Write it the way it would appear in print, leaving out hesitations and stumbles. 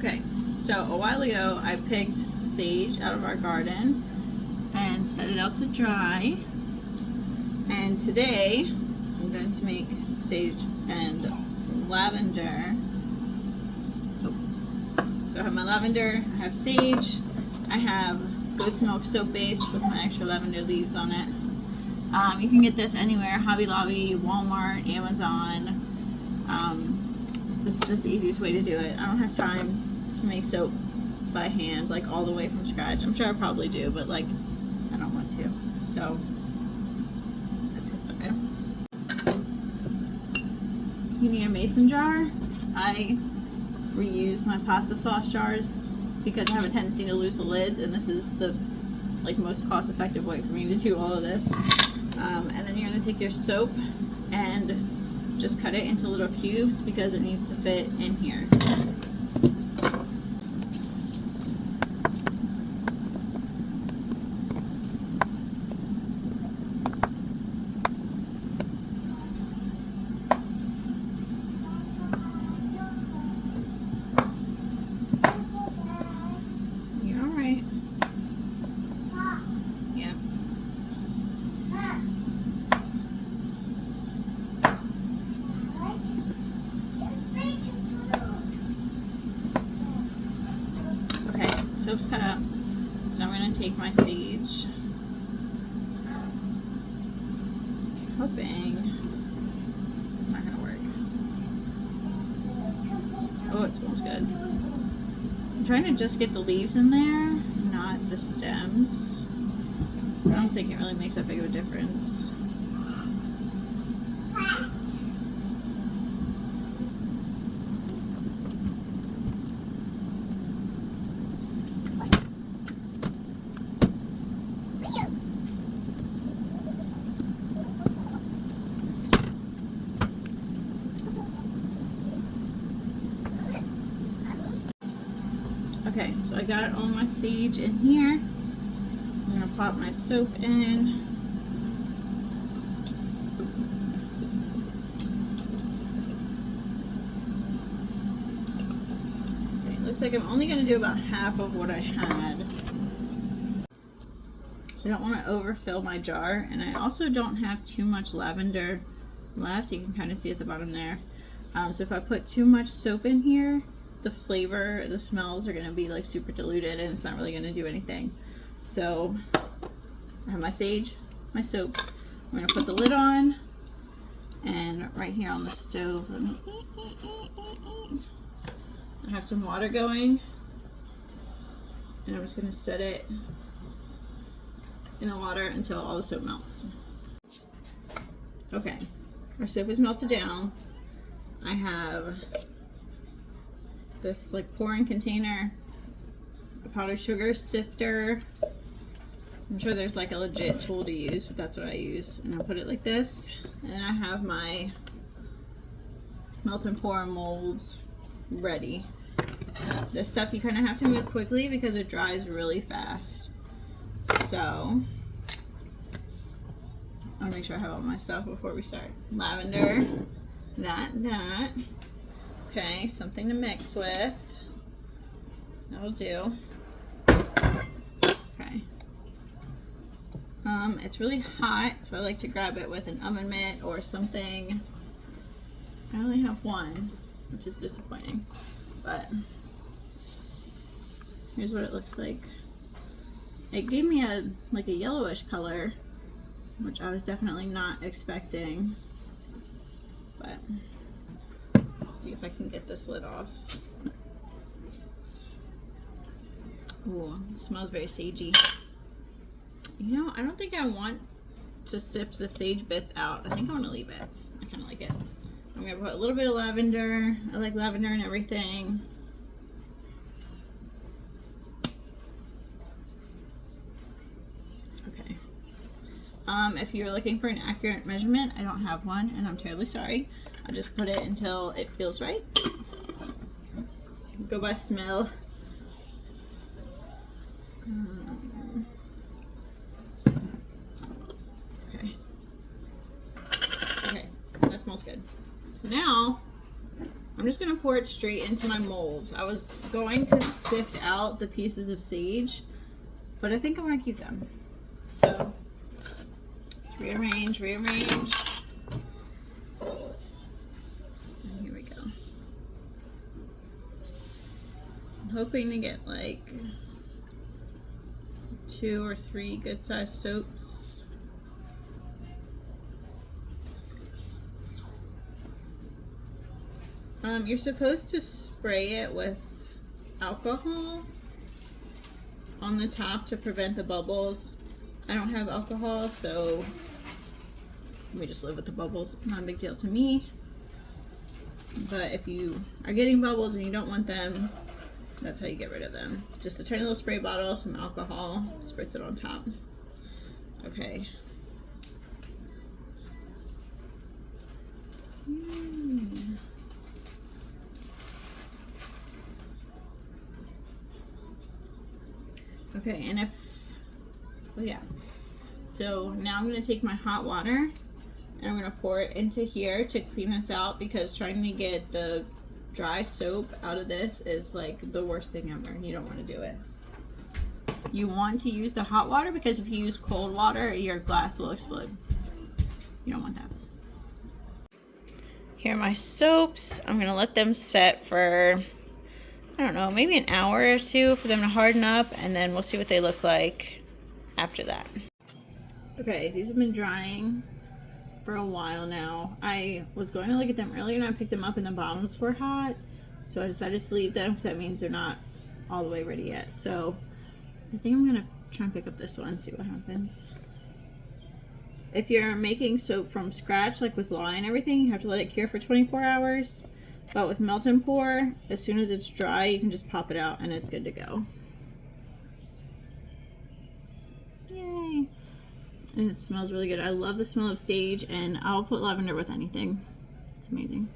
Okay, so a while ago I picked sage out of our garden and set it out to dry. And today I'm going to make sage and lavender soap. So I have my lavender, I have sage, I have goat's milk soap base with my extra lavender leaves on it. You can get this anywhere, Hobby Lobby, Walmart, Amazon. This is just the easiest way to do it. I don't have time to make soap by hand, like all the way from scratch. I'm sure I probably do, but like I don't want to. So let's get started. You need a mason jar. I reuse my pasta sauce jars because I have a tendency to lose the lids, and this is the most cost-effective way for me to do all of this. And then you're going to take your soap and just cut it into little cubes because it needs to fit in here. You're all right. Yeah. Soap's cut up, so I'm going to take my sage, hoping it's not going to work. Oh, it smells good. I'm trying to just get the leaves in there, not the stems. I don't think it really makes that big of a difference. Okay, so I got all my sage in here. I'm going to pop my soap in. Okay, looks like I'm only going to do about half of what I had. I don't want to overfill my jar, and I also don't have too much lavender left. You can kind of see at the bottom there. So if I put too much soap in here, the flavor, the smells are going to be like super diluted, and it's not really going to do anything. So I have my sage, my soap. I'm going to put the lid on, and right here on the stove, I have some water going, and I'm just going to set it in the water until all the soap melts. Okay, our soap is melted down. I have this pouring container, a powdered sugar sifter. I'm sure there's a legit tool to use, but that's what I use. And I'll put it like this. And then I have my melt and pour molds ready. This stuff you kind of have to move quickly because it dries really fast. So I'll make sure I have all my stuff before we start. Lavender, that. Okay, something to mix with. That'll do. Okay. It's really hot, so I like to grab it with an oven mitt or something. I only have one, which is disappointing, but here's what it looks like. It gave me a yellowish color, which I was definitely not expecting, but let's see if I can get this lid off. Ooh, it smells very sagey. You know, I don't think I want to sift the sage bits out. I think I want to leave it. I kind of like it. I'm going to put a little bit of lavender. I like lavender and everything. Okay. If you're looking for an accurate measurement, I don't have one, and I'm terribly sorry. I'll just put it until it feels right. Go by smell. Okay, that smells good. So now I'm just gonna pour it straight into my molds. I was going to sift out the pieces of sage, but I think I'm gonna keep them. So let's rearrange. And here we go. I'm hoping to get like 2 or 3 good sized soaps. You're supposed to spray it with alcohol on the top to prevent the bubbles. I don't have alcohol, so we just live with the bubbles. It's not a big deal to me. But if you are getting bubbles and you don't want them, that's how you get rid of them. Just a tiny little spray bottle, some alcohol, spritz it on top. Okay. Okay, and so now I'm going to take my hot water and I'm going to pour it into here to clean this out, because trying to get the dry soap out of this is like the worst thing ever. You don't want to do it. You want to use the hot water, because if you use cold water, your glass will explode. You don't want that. Here are my soaps. I'm going to let them set for, I don't know, maybe an hour or 2 for them to harden up, and then we'll see what they look like after that. Okay, these have been drying for a while now. I was going to look at them earlier and I picked them up and the bottoms were hot, so I decided to leave them because that means they're not all the way ready yet. So I think I'm gonna try and pick up this one and see what happens. If you're making soap from scratch, like with lye and everything, you have to let it cure for 24 hours. But with melt and pour, as soon as it's dry, you can just pop it out and it's good to go. Yay! And it smells really good. I love the smell of sage, and I'll put lavender with anything. It's amazing.